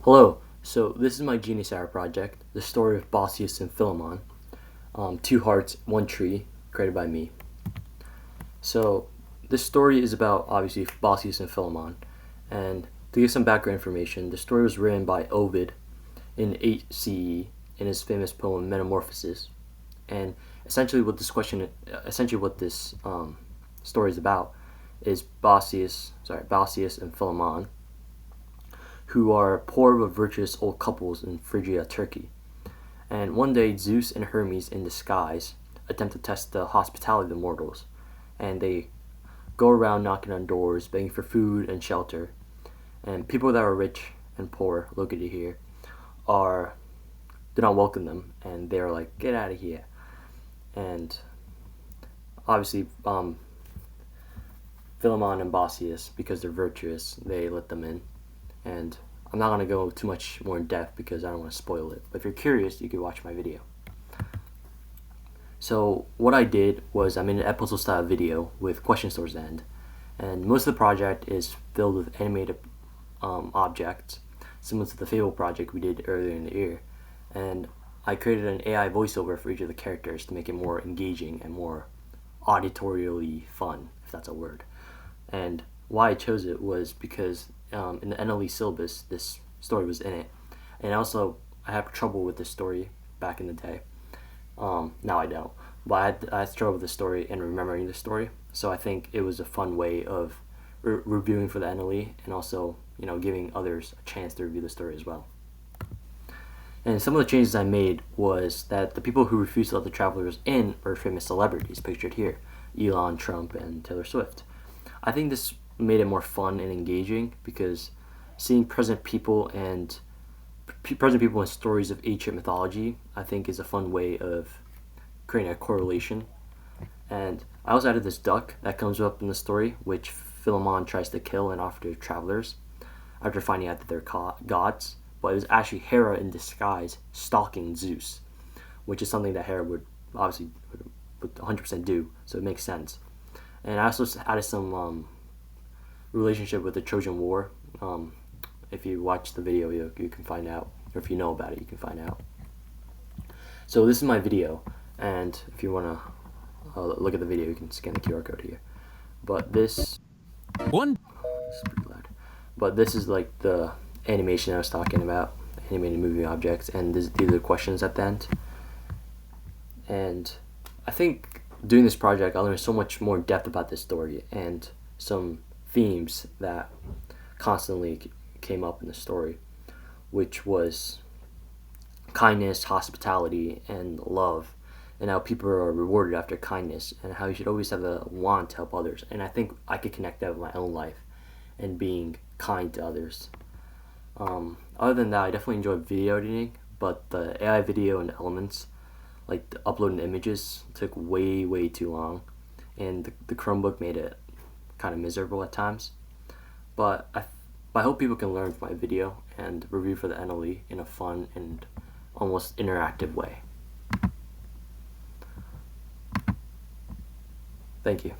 Hello, so this is my Genius Hour project, the story of Baucis and Philemon, two hearts, one tree, created by me. So this story is about, obviously, Baucis and Philemon, and to give some background information, the story was written by Ovid in 8 CE in his famous poem Metamorphosis, and essentially what this story is about is Baucis and Philemon, who are poor but virtuous old couples in Phrygia, Turkey. And one day, Zeus and Hermes in disguise attempt to test the hospitality of the mortals, and they go around knocking on doors, begging for food and shelter. And people that are rich and poor, located here, do not welcome them, and they're like, "Get out of here!" And obviously, Philemon and Baucis, because they're virtuous, they let them in. And I'm not going to go too much more in depth because I don't want to spoil it. But if you're curious, you can watch my video. So what I did was I made an episode style video with questions towards the end. And most of the project is filled with animated objects, similar to the Fable project we did earlier in the year. And I created an AI voiceover for each of the characters to make it more engaging and more auditorially fun, if that's a word. And why I chose it was because in the NLE syllabus, this story was in it. And also, I had trouble with this story back in the day. Now I don't. But I had trouble with the story and remembering the story. So I think it was a fun way of reviewing for the NLE and also, giving others a chance to review the story as well. And some of the changes I made was that the people who refused to let the travelers in were famous celebrities, pictured here: Elon, Trump, and Taylor Swift. I think this made it more fun and engaging because seeing present people in stories of ancient mythology, I think, is a fun way of creating a correlation. And I also added this duck that comes up in the story, which Philemon tries to kill and offer to travelers after finding out that they're gods. But it was actually Hera in disguise stalking Zeus, which is something that Hera would 100% do, so it makes sense. And I also added some relationship with the Trojan War. If you watch the video, you can find out, or if you know about it, you can find out. So this is my video, and if you want to look at the video, you can scan the QR code here. But this is pretty loud. But this is like the animation I was talking about, animated moving objects, and these are the questions at the end. And I think doing this project, I learned so much more depth about this story and some themes that constantly came up in the story, which was kindness, hospitality, and love, and how people are rewarded after kindness, and how you should always have a want to help others. And I think I could connect that with my own life and being kind to others. Other than that, I definitely enjoyed video editing, but the AI video and elements, like the uploading images, took way too long, and the Chromebook made it kind of miserable at times. But I hope people can learn from my video and review for the NLE in a fun and almost interactive way. Thank you.